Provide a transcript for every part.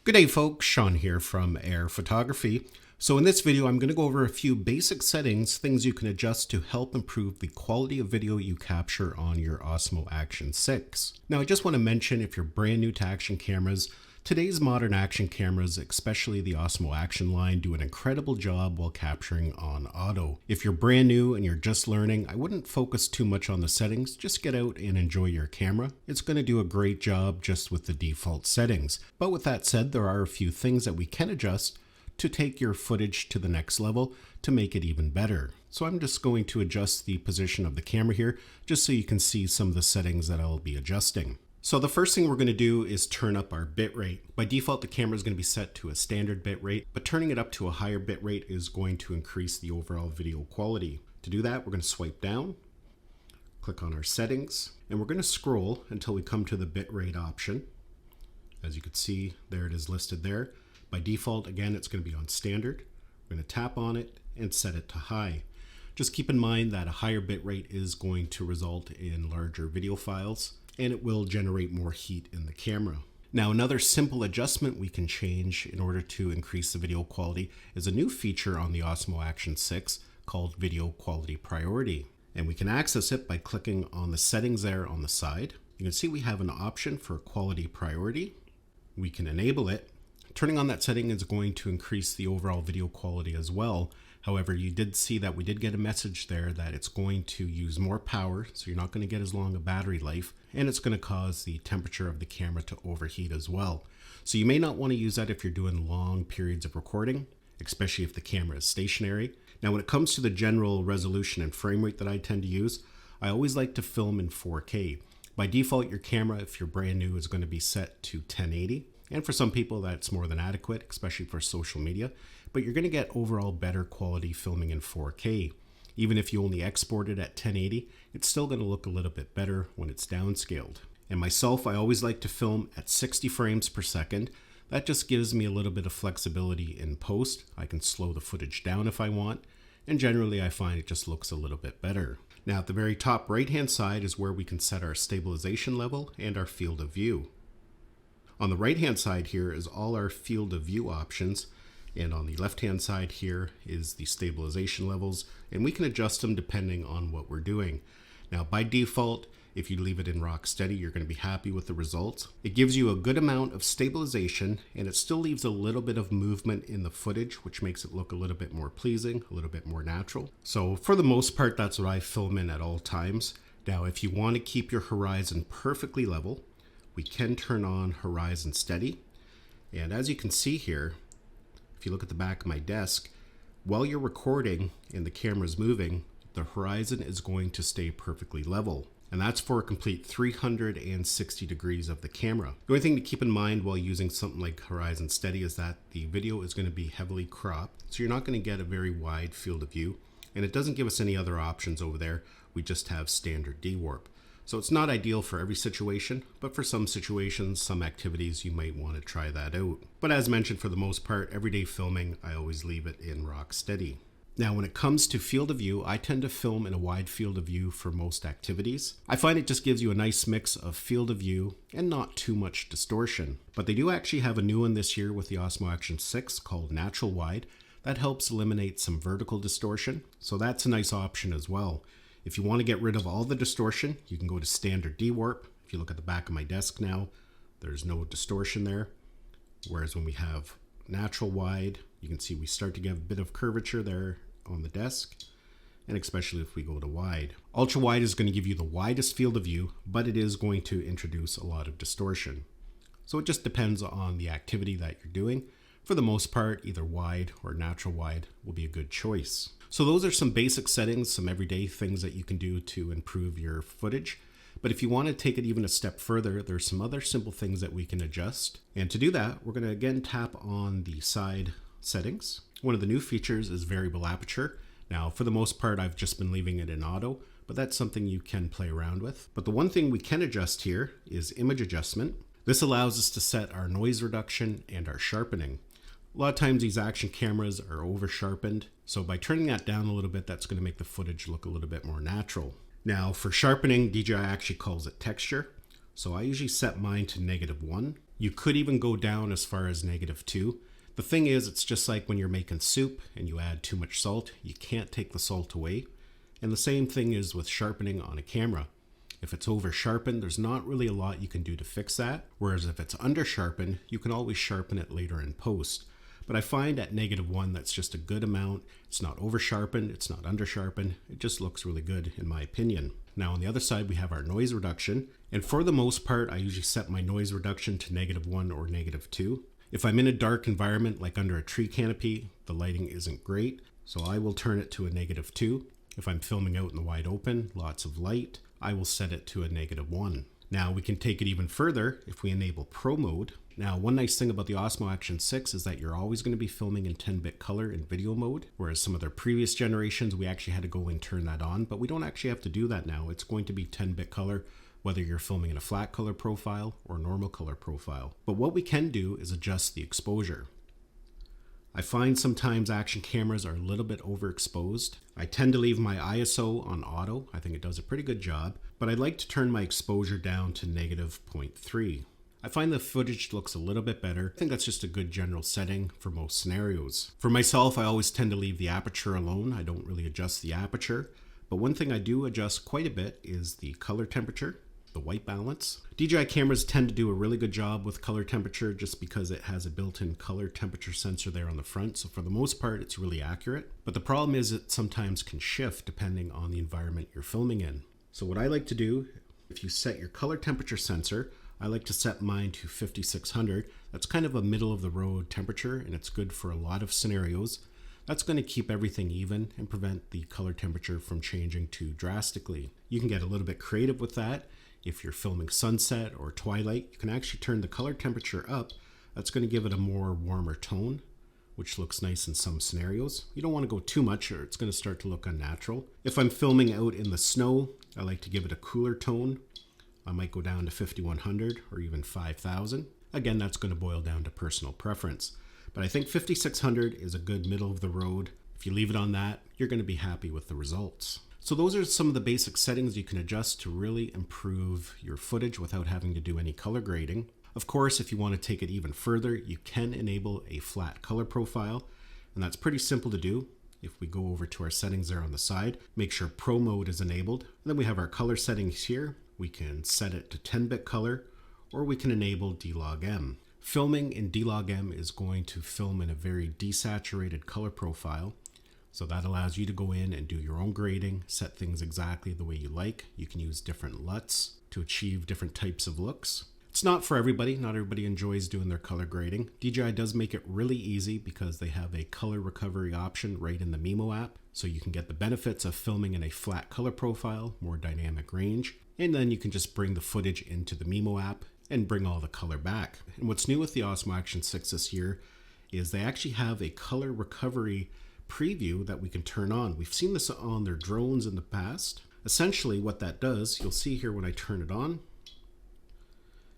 Good day folks, Sean here from Air Photography. So in this video I'm going to go over a few basic settings, things you can adjust to help improve the quality of video you capture on your Osmo Action 6. Now I just want to mention, if you're brand new to action cameras, today's modern action cameras, especially the Osmo Action line, do an incredible job while capturing on auto. If you're brand new and you're just learning, I wouldn't focus too much on the settings, just get out and enjoy your camera. It's going to do a great job just with the default settings. But with that said, there are a few things that we can adjust to take your footage to the next level to make it even better. So I'm just going to adjust the position of the camera here just so you can see some of the settings that I'll be adjusting. So the first thing we're going to do is turn up our bitrate. By default, the camera is going to be set to a standard bitrate, but turning it up to a higher bitrate is going to increase the overall video quality. To do that, we're going to swipe down, click on our settings, and we're going to scroll until we come to the bitrate option. As you can see, there it is listed there. By default, again, it's going to be on standard. We're going to tap on it and set it to high. Just keep in mind that a higher bitrate is going to result in larger video files, and it will generate more heat in the camera. Now, another simple adjustment we can change in order to increase the video quality is a new feature on the Osmo Action 6 called Video Quality Priority. And we can access it by clicking on the settings there on the side. You can see we have an option for quality priority. We can enable it. Turning on that setting is going to increase the overall video quality as well. However, you did see that we did get a message there that it's going to use more power, so you're not going to get as long a battery life, and it's going to cause the temperature of the camera to overheat as well. So you may not want to use that if you're doing long periods of recording, especially if the camera is stationary. Now, when it comes to the general resolution and frame rate that I tend to use, I always like to film in 4K. By default, your camera, if you're brand new, is going to be set to 1080. And for some people, that's more than adequate, especially for social media. But you're going to get overall better quality filming in 4K. Even if you only export it at 1080, it's still going to look a little bit better when it's downscaled. And myself, I always like to film at 60 frames per second. That just gives me a little bit of flexibility in post. I can slow the footage down if I want. And generally, I find it just looks a little bit better. Now, at the very top right-hand side is where we can set our stabilization level and our field of view. On the right-hand side here is all our field of view options, and on the left-hand side here is the stabilization levels, and we can adjust them depending on what we're doing. Now, by default, if you leave it in rock steady, you're going to be happy with the results. It gives you a good amount of stabilization, and it still leaves a little bit of movement in the footage, which makes it look a little bit more pleasing, a little bit more natural. So for the most part, that's what I film in at all times. Now, if you want to keep your horizon perfectly level, we can turn on horizon steady. And as you can see here, if you look at the back of my desk, while you're recording and the camera's moving, the horizon is going to stay perfectly level. And that's for a complete 360 degrees of the camera. The only thing to keep in mind while using something like horizon steady is that the video is going to be heavily cropped, so you're not going to get a very wide field of view. And it doesn't give us any other options over there. We just have standard dewarp. So it's not ideal for every situation, but for some situations, some activities, you might want to try that out. But as mentioned, for the most part, everyday filming, I always leave it in rock steady. Now, when it comes to field of view, I tend to film in a wide field of view for most activities. I find it just gives you a nice mix of field of view and not too much distortion. But they do actually have a new one this year with the Osmo Action 6 called Natural Wide. That helps eliminate some vertical distortion, so that's a nice option as well. If you want to get rid of all the distortion, you can go to standard dewarp. If you look at the back of my desk now, there's no distortion there. Whereas when we have natural wide, you can see we start to get a bit of curvature there on the desk, and especially if we go to wide. Ultra wide is going to give you the widest field of view, but it is going to introduce a lot of distortion. So it just depends on the activity that you're doing. For the most part, either wide or natural wide will be a good choice. So those are some basic settings, some everyday things that you can do to improve your footage. But if you want to take it even a step further, there's some other simple things that we can adjust. And to do that, we're going to again tap on the side settings. One of the new features is variable aperture. Now, for the most part, I've just been leaving it in auto, but that's something you can play around with. But the one thing we can adjust here is image adjustment. This allows us to set our noise reduction and our sharpening. A lot of times these action cameras are over sharpened, so by turning that down a little bit, that's going to make the footage look a little bit more natural. Now for sharpening, DJI actually calls it texture, so I usually set mine to -1. You could even go down as far as -2. The thing is, it's just like when you're making soup and you add too much salt, you can't take the salt away. And the same thing is with sharpening on a camera. If it's over sharpened, there's not really a lot you can do to fix that. Whereas if it's under sharpened, you can always sharpen it later in post. But I find at -1, that's just a good amount. It's not over sharpened, it's not under sharpened. It just looks really good in my opinion. Now on the other side, we have our noise reduction. And for the most part, I usually set my noise reduction to -1 or -2. If I'm in a dark environment, like under a tree canopy, the lighting isn't great. So I will turn it to a -2. If I'm filming out in the wide open, lots of light, I will set it to a -1. Now we can take it even further if we enable Pro mode. Now one nice thing about the Osmo Action 6 is that you're always going to be filming in 10-bit color in video mode, whereas some of their previous generations we actually had to go and turn that on, but we don't actually have to do that now. It's going to be 10-bit color whether you're filming in a flat color profile or normal color profile. But what we can do is adjust the exposure. I find sometimes action cameras are a little bit overexposed. I tend to leave my ISO on auto. I think it does a pretty good job, but I like to turn my exposure down to -0.3. I find the footage looks a little bit better. I think that's just a good general setting for most scenarios. For myself, I always tend to leave the aperture alone. I don't really adjust the aperture, but one thing I do adjust quite a bit is the color temperature, the white balance. DJI cameras tend to do a really good job with color temperature just because it has a built-in color temperature sensor there on the front. So for the most part, it's really accurate. But the problem is it sometimes can shift depending on the environment you're filming in. So what I like to do, if you set your color temperature sensor, I like to set mine to 5600. That's kind of a middle of the road temperature and it's good for a lot of scenarios. That's going to keep everything even and prevent the color temperature from changing too drastically. You can get a little bit creative with that. If you're filming sunset or twilight, you can actually turn the color temperature up. That's going to give it a more warmer tone, which looks nice in some scenarios. You don't want to go too much or it's going to start to look unnatural. If I'm filming out in the snow, I like to give it a cooler tone. I might go down to 5100 or even 5000. Again, that's going to boil down to personal preference. But I think 5600 is a good middle of the road. If you leave it on that, you're going to be happy with the results. So those are some of the basic settings you can adjust to really improve your footage without having to do any color grading. Of course, if you want to take it even further, you can enable a flat color profile, and that's pretty simple to do. If we go over to our settings there on the side, make sure Pro mode is enabled. And then we have our color settings here. We can set it to 10-bit color, or we can enable D-Log-M. Filming in D-Log-M is going to film in a very desaturated color profile. So that allows you to go in and do your own grading, set things exactly the way you like. You can use different LUTs to achieve different types of looks. It's not for everybody. Not everybody enjoys doing their color grading. DJI does make it really easy because they have a color recovery option right in the Mimo app. So you can get the benefits of filming in a flat color profile, more dynamic range. And then you can just bring the footage into the Mimo app and bring all the color back. And what's new with the Osmo Action 6 this year is they actually have a color recovery preview that we can turn on. We've seen this on their drones in the past. Essentially what that does, you'll see here when I turn it on,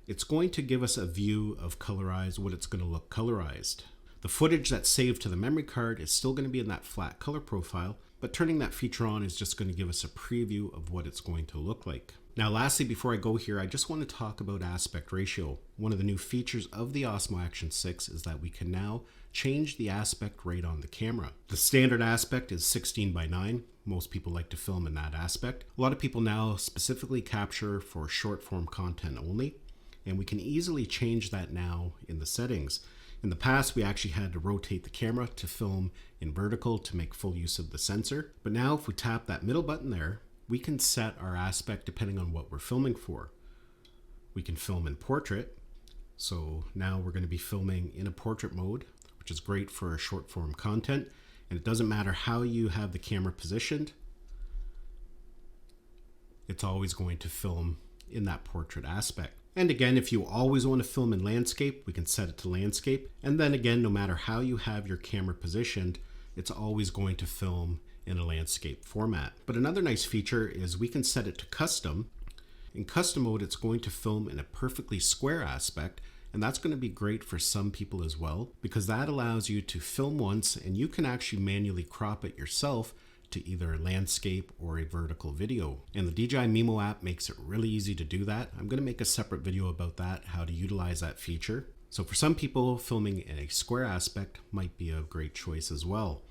it's going to give us a view of colorized, what it's going to look colorized. The footage that's saved to the memory card is still going to be in that flat color profile, but turning that feature on is just going to give us a preview of what it's going to look like. Now lastly, before I go here, I just want to talk about aspect ratio. One of the new features of the Osmo Action 6 is that we can now change the aspect rate on the camera. The standard aspect is 16:9. Most people like to film in that aspect. A lot of people now specifically capture for short form content only, and we can easily change that now in the settings. In the past, we actually had to rotate the camera to film in vertical to make full use of the sensor. But now if we tap that middle button there, we can set our aspect depending on what we're filming for. We can film in portrait. So now we're going to be filming in a portrait mode, which is great for short form content. And it doesn't matter how you have the camera positioned. It's always going to film in that portrait aspect. And again, if you always want to film in landscape, we can set it to landscape. And then again, no matter how you have your camera positioned, it's always going to film in a landscape format. But another nice feature is we can set it to custom. In custom mode, it's going to film in a perfectly square aspect, and that's going to be great for some people as well, because that allows you to film once and you can actually manually crop it yourself to either landscape or a vertical video. And the DJI Mimo app makes it really easy to do that. I'm going to make a separate video about that, how to utilize that feature. So for some people, filming in a square aspect might be a great choice as well.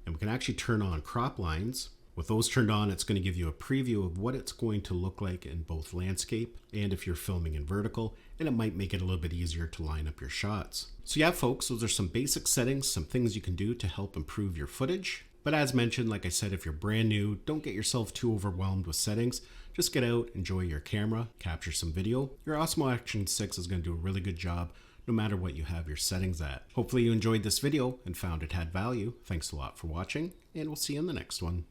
And we can actually turn on crop lines. With those turned on, it's going to give you a preview of what it's going to look like in both landscape and if you're filming in vertical, and it might make it a little bit easier to line up your shots. So yeah, folks, those are some basic settings, some things you can do to help improve your footage. But as mentioned, like I said, if you're brand new, don't get yourself too overwhelmed with settings. Just get out, enjoy your camera, capture some video. Your Osmo Action 6 is going to do a really good job no matter what you have your settings at. Hopefully you enjoyed this video and found it had value. Thanks a lot for watching, and we'll see you in the next one.